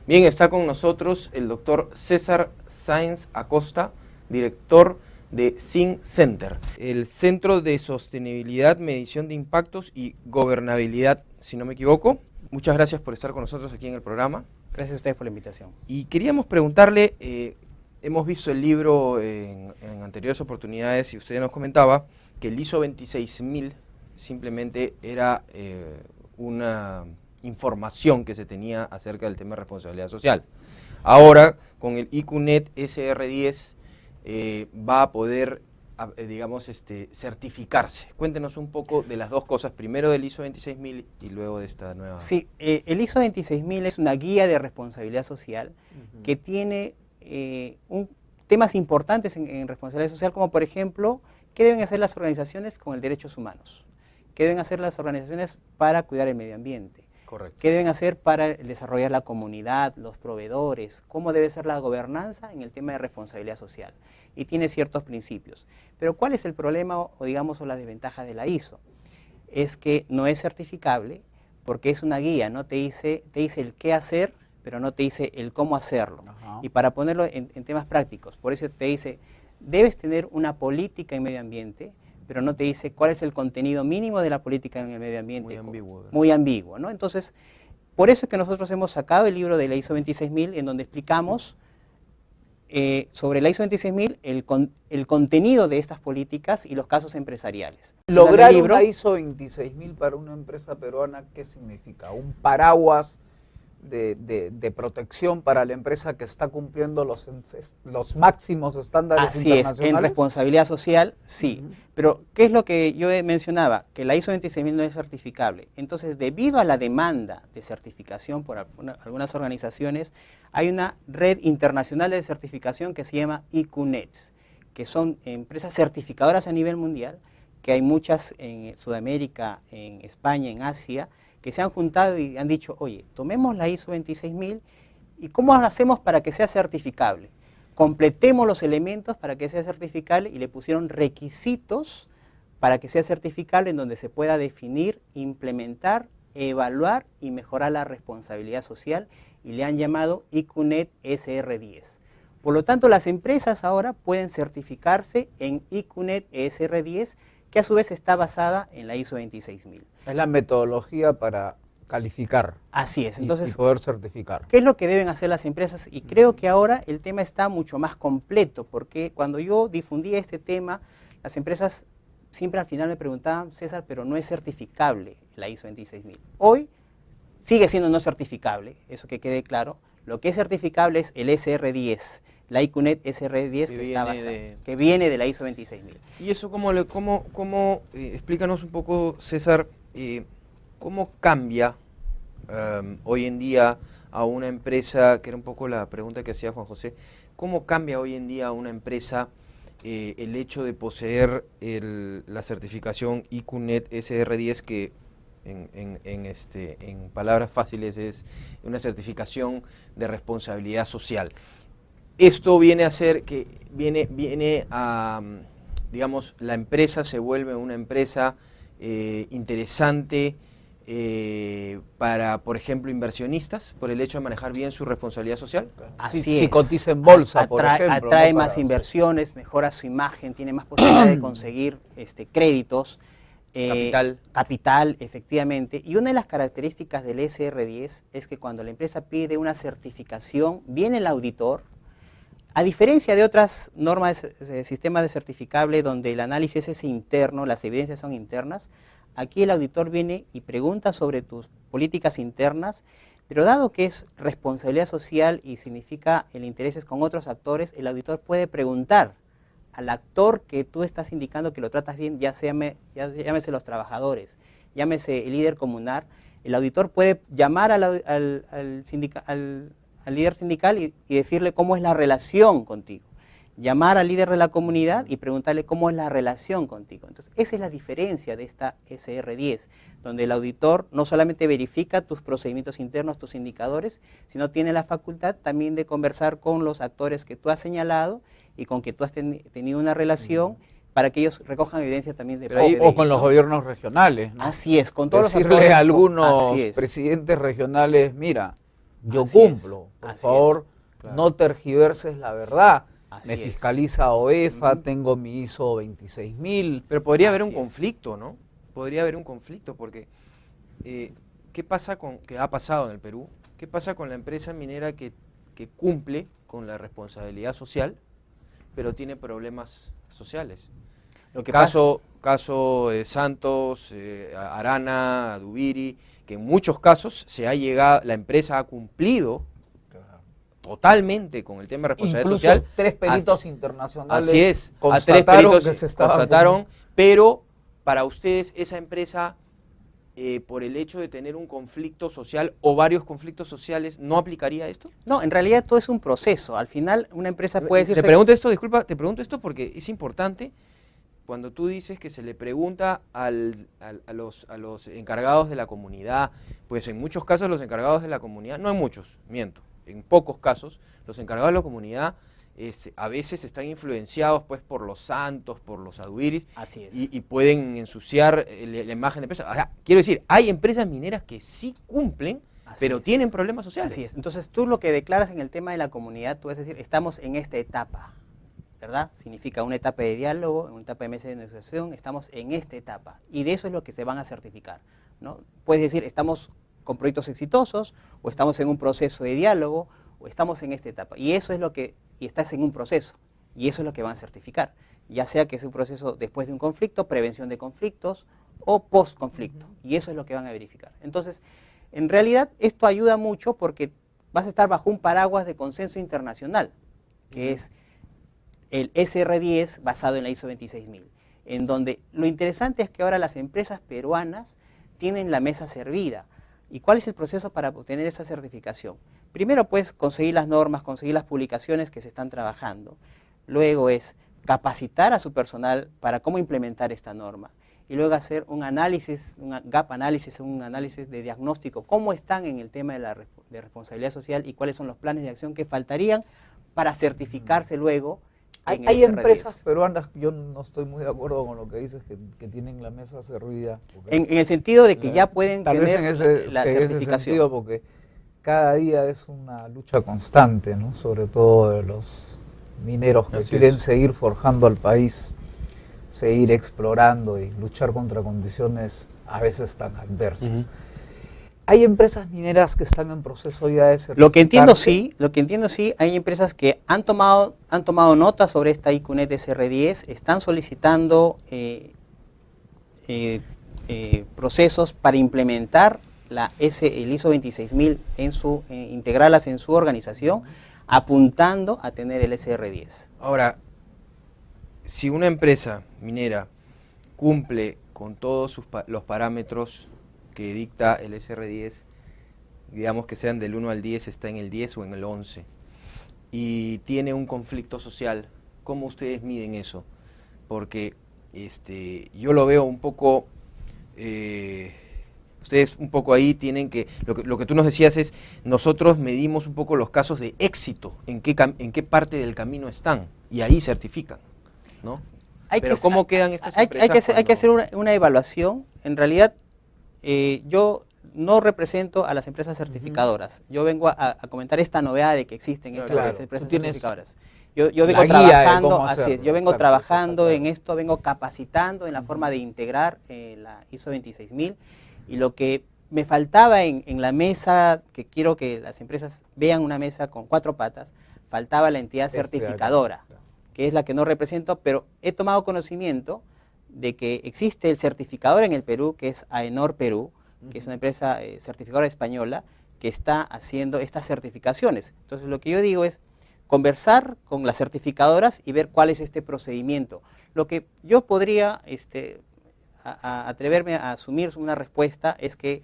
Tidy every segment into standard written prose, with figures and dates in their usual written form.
Bien, está con nosotros el doctor César Sáenz Acosta, director de SIN-Center, el Centro de Sostenibilidad, Medición de Impactos y Gobernabilidad, si no me equivoco. Muchas gracias por estar con nosotros aquí en el programa. Gracias a ustedes por la invitación. Y queríamos preguntarle, hemos visto el libro en anteriores oportunidades y usted nos comentaba que el ISO 26000 simplemente era una información que se tenía acerca del tema de responsabilidad social. Ahora, con el IQNet SR10 va a poder, digamos, certificarse. Cuéntenos un poco de las dos cosas, primero del ISO 26000 y luego de esta nueva... Sí, el ISO 26000 es una guía de responsabilidad social que tiene temas importantes en responsabilidad social, como por ejemplo, ¿qué deben hacer las organizaciones con el derechos humanos? ¿Qué deben hacer las organizaciones para cuidar el medio ambiente? Correcto. ¿Qué deben hacer para desarrollar la comunidad, los proveedores? ¿Cómo debe ser la gobernanza en el tema de responsabilidad social? Y tiene ciertos principios. Pero ¿cuál es el problema o digamos o la desventaja de la ISO? Es que no es certificable porque es una guía, ¿no? Te dice el qué hacer, pero no te dice el cómo hacerlo. Ajá. Y para ponerlo en temas prácticos, por eso te dice, debes tener una política en medio ambiente, pero no te dice cuál es el contenido mínimo de la política en el medio ambiente. Muy ambiguo, ¿verdad? Muy ambiguo, ¿no? Entonces, por eso es que nosotros hemos sacado el libro de la ISO 26000, en donde explicamos sobre la ISO 26000 el contenido de estas políticas y los casos empresariales. Lograr una ISO 26000 para una empresa peruana, ¿qué significa? Un paraguas de protección para la empresa que está cumpliendo los máximos estándares Así es, internacionales. en responsabilidad social, sí. Pero, ¿qué es lo que yo mencionaba? Que la ISO 26000 no es certificable. Entonces, debido a la demanda de certificación por algunas organizaciones, hay una red internacional de certificación que se llama IQNet, que son empresas certificadoras a nivel mundial, que hay muchas en Sudamérica, en España, en Asia, que se han juntado y han dicho, oye, tomemos la ISO 26000 y ¿cómo hacemos para que sea certificable? Completemos los elementos para que sea certificable y le pusieron requisitos para que sea certificable en donde se pueda definir, implementar, evaluar y mejorar la responsabilidad social y le han llamado IQNet SR10. Por lo tanto, las empresas ahora pueden certificarse en IQNet SR10, que a su vez está basada en la ISO 26000. Es la metodología para calificar. Así es. Entonces, y poder certificar. ¿qué es lo que deben hacer las empresas? Y creo que ahora el tema está mucho más completo, porque cuando yo difundía este tema, las empresas siempre al final me preguntaban, César, pero no es certificable la ISO 26000. Hoy sigue siendo no certificable, eso que quede claro. Lo que es certificable es el SR10, la IQNet SR10 que viene de la ISO 26000. Y eso, explícanos un poco, César, ¿cómo cambia hoy en día a una empresa, que era un poco la pregunta que hacía Juan José, cómo cambia hoy en día a una empresa el hecho de poseer la certificación IQNet SR10, que en palabras fáciles es una certificación de responsabilidad social? Esto viene a ser que viene a, digamos, la empresa se vuelve una empresa interesante para, por ejemplo, inversionistas, por el hecho de manejar bien su responsabilidad social. Si cotiza en bolsa, por ejemplo. Atrae más inversiones, mejora su imagen, tiene más posibilidad de conseguir créditos. Capital, efectivamente. Y una de las características del SR10 es que cuando la empresa pide una certificación, viene el auditor. A diferencia de otras normas de sistemas de certificable donde el análisis es interno, las evidencias son internas, aquí el auditor viene y pregunta sobre tus políticas internas, pero dado que es responsabilidad social y significa el interés con otros actores, el auditor puede preguntar al actor que tú estás indicando que lo tratas bien, llámese los trabajadores, llámese el líder comunal, el auditor puede llamar al líder sindical y decirle cómo es la relación contigo. Llamar al líder de la comunidad y preguntarle cómo es la relación contigo. Entonces, esa es la diferencia de esta SR10, donde el auditor no solamente verifica tus procedimientos internos, tus indicadores, sino tiene la facultad también de conversar con los actores que tú has señalado y con que tú has tenido una relación para que ellos recojan evidencia también de parte de ellos, o con los gobiernos regionales, ¿no? Así es, con todos Decirle los actores. a algunos presidentes regionales, mira, yo Así es, cumplo. Por así favor, Claro. no tergiverses la verdad. Así Me es. fiscaliza OEFA, Ujú. tengo mi ISO 26000. Pero podría haber un Así es. conflicto, ¿no? Podría haber un conflicto porque ¿qué pasa que ha pasado en el Perú? ¿Qué pasa con la empresa minera que cumple con la responsabilidad social, pero tiene problemas sociales? Lo que Caso Santos, Arana, Dubiri, que en muchos casos la empresa ha cumplido totalmente con el tema de responsabilidad Incluso social. 3 peritos Así- internacionales Así es, a 3 constataron peritos que se estaba constataron, pero para ustedes esa empresa, por el hecho de tener un conflicto social o varios conflictos sociales, ¿no aplicaría esto? No, en realidad todo es un proceso. Al final una empresa puede decirse... Te pregunto esto, disculpa, te pregunto esto porque es importante. Cuando tú dices que se le pregunta a los encargados de la comunidad, pues en muchos casos los encargados de la comunidad, no en muchos, miento, en pocos casos, los encargados de la comunidad a veces están influenciados pues por los santos, por los aduiris, Así es. y pueden ensuciar la imagen de empresa. O sea, quiero decir, hay empresas mineras que sí cumplen, Así pero es. tienen problemas sociales. Así es. Entonces tú lo que declaras en el tema de la comunidad, tú vas a decir, estamos en esta etapa, ¿verdad? Significa una etapa de diálogo, una etapa de mesa de negociación, estamos en esta etapa. Y de eso es lo que se van a certificar, ¿no? Puedes decir, estamos con proyectos exitosos, o estamos en un proceso de diálogo, o estamos en esta etapa. Y eso es lo que, y estás en un proceso, y eso es lo que van a certificar. Ya sea que es un proceso después de un conflicto, prevención de conflictos, o post-conflicto. Y eso es lo que van a verificar. Entonces, en realidad, esto ayuda mucho porque vas a estar bajo un paraguas de consenso internacional, que es el SR10 basado en la ISO 26000, en donde lo interesante es que ahora las empresas peruanas tienen la mesa servida. ¿Y cuál es el proceso para obtener esa certificación? Primero, pues, conseguir las normas, conseguir las publicaciones que se están trabajando. Luego es capacitar a su personal para cómo implementar esta norma. Y luego hacer un análisis, un gap análisis, un análisis de diagnóstico, cómo están en el tema de responsabilidad social y cuáles son los planes de acción que faltarían para certificarse luego. Hay empresas peruanas, yo no estoy muy de acuerdo con lo que dices, que tienen la mesa servida. En el sentido de que ya pueden Tal vez tener la en ese certificación. sentido, porque cada día es una lucha constante, ¿no? Sobre todo de los mineros que Así quieren es. seguir forjando al país, seguir explorando y luchar contra condiciones a veces tan adversas. Ujú. ¿Hay empresas mineras que están en proceso ya de certificarse? Lo que entiendo sí, hay empresas que han tomado nota sobre esta ICUNET SR10, están solicitando procesos para implementar el ISO 26000 integrarlas en su organización, apuntando a tener el SR10. Ahora, si una empresa minera cumple con todos los parámetros que dicta el SR10, digamos que sean del 1 al 10, está en el 10 o en el 11, y tiene un conflicto social, ¿cómo ustedes miden eso? Porque yo lo veo un poco, ustedes un poco ahí tienen lo que tú nos decías es, nosotros medimos un poco los casos de éxito, en qué parte del camino están, y ahí certifican, ¿no? Pero ¿cómo quedan estas empresas? Hay que hacer una evaluación. En realidad, yo no represento a las empresas certificadoras. Yo vengo a comentar esta novedad de que existen estas empresas certificadoras. Yo vengo trabajando, así es, yo vengo trabajando en esto, vengo capacitando en la forma de integrar la ISO 26000, y lo que me faltaba en la mesa, que quiero que las empresas vean una mesa con 4 patas, faltaba la entidad certificadora, que es la que no represento, pero he tomado conocimiento de que existe el certificador en el Perú, que es AENOR Perú, que es una empresa certificadora española, que está haciendo estas certificaciones. Entonces lo que yo digo es conversar con las certificadoras y ver cuál es este procedimiento. Lo que yo podría atreverme a asumir una respuesta es que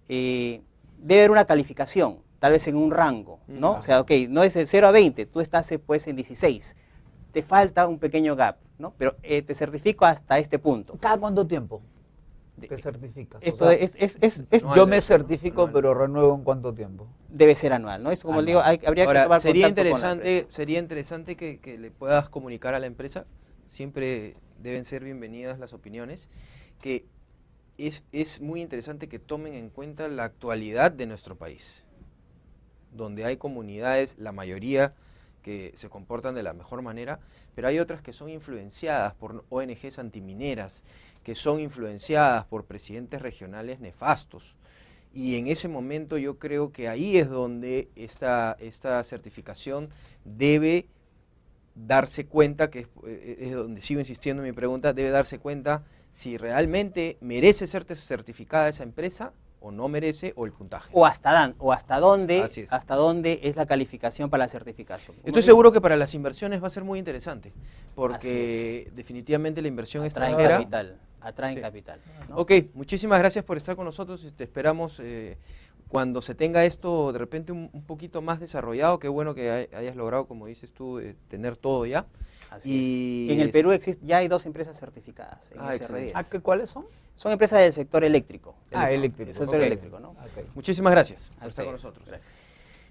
debe haber una calificación, tal vez en un rango, ¿no? O sea, ok, no es de 0 a 20, tú estás pues en 16. Te falta un pequeño gap, ¿no? Pero te certifico hasta este punto. ¿Cada cuánto tiempo te certificas? Esto Yo me certifico, pero renuevo en cuánto tiempo. Debe ser anual, ¿no? Es como digo, habría que tomar sería contacto con la empresa. sería interesante que le puedas comunicar a la empresa, siempre deben ser bienvenidas las opiniones, que es muy interesante que tomen en cuenta la actualidad de nuestro país. donde hay comunidades, la mayoría que se comportan de la mejor manera, pero hay otras que son influenciadas por ONGs antimineras, que son influenciadas por presidentes regionales nefastos. Y en ese momento yo creo que ahí es donde esta certificación debe darse cuenta, que es donde sigo insistiendo en mi pregunta, debe darse cuenta si realmente merece ser certificada esa empresa o no merece, o el puntaje. O hasta dónde es la calificación para la certificación. Estoy seguro que para las inversiones va a ser muy interesante, porque definitivamente la inversión extranjera atraen capital. ¿No? Ok, muchísimas gracias por estar con nosotros y te esperamos cuando se tenga esto de repente un poquito más desarrollado. Qué bueno que hayas logrado, como dices tú, tener todo ya. Así es. En el Perú ya hay 2 empresas certificadas en SR10. ¿Cuáles son? Son empresas del sector eléctrico. Eléctrico. El sector eléctrico, ¿no? Okay. Muchísimas gracias por estar con nosotros. Gracias.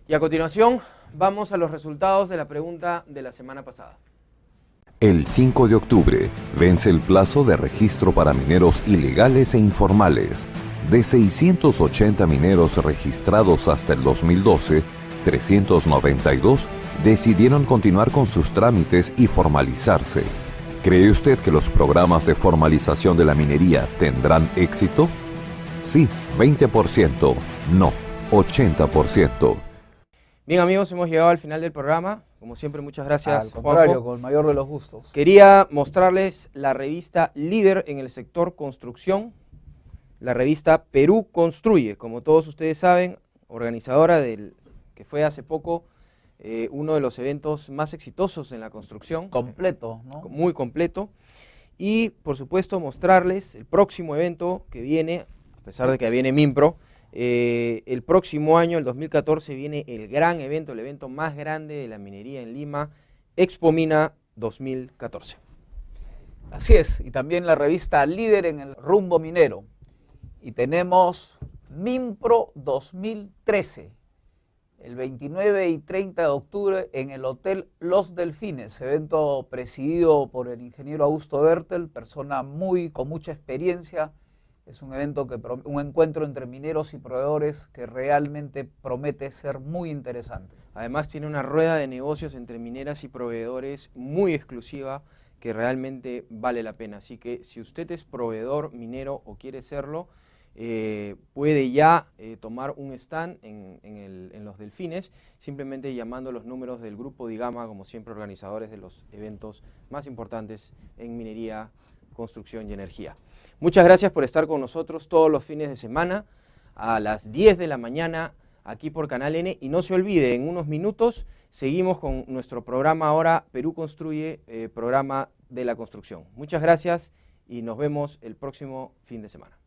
Y a continuación vamos a los resultados de la pregunta de la semana pasada. El 5 de octubre vence el plazo de registro para mineros ilegales e informales. De 680 mineros registrados hasta el 2012, 392 decidieron continuar con sus trámites y formalizarse. ¿Cree usted que los programas de formalización de la minería tendrán éxito? Sí, 20%. No, 80%. Bien, amigos, hemos llegado al final del programa. Como siempre, muchas gracias, Al contrario, Juanjo. con el mayor de los gustos. Quería mostrarles la revista líder en el sector construcción, la revista Perú Construye, como todos ustedes saben, organizadora del que fue hace poco uno de los eventos más exitosos en la construcción. Completo, ¿no? Muy completo. Y, por supuesto, mostrarles el próximo evento que viene, a pesar de que viene Minpro. El próximo año, el 2014, viene el gran evento, el evento más grande de la minería en Lima, Expo Mina 2014. Así es, y también la revista líder en el rumbo minero. Y tenemos Minpro 2013, el 29 y 30 de octubre en el Hotel Los Delfines, evento presidido por el ingeniero Augusto Bertel, persona con mucha experiencia. Es un evento, un encuentro entre mineros y proveedores que realmente promete ser muy interesante. Además tiene una rueda de negocios entre mineras y proveedores muy exclusiva que realmente vale la pena. Así que si usted es proveedor minero o quiere serlo, puede ya tomar un stand en Los Delfines, simplemente llamando los números del Grupo Digama, como siempre organizadores de los eventos más importantes en minería, construcción y energía. Muchas gracias por estar con nosotros todos los fines de semana a las 10 de la mañana aquí por Canal N. Y no se olvide, en unos minutos seguimos con nuestro programa ahora Perú Construye, programa de la construcción. Muchas gracias y nos vemos el próximo fin de semana.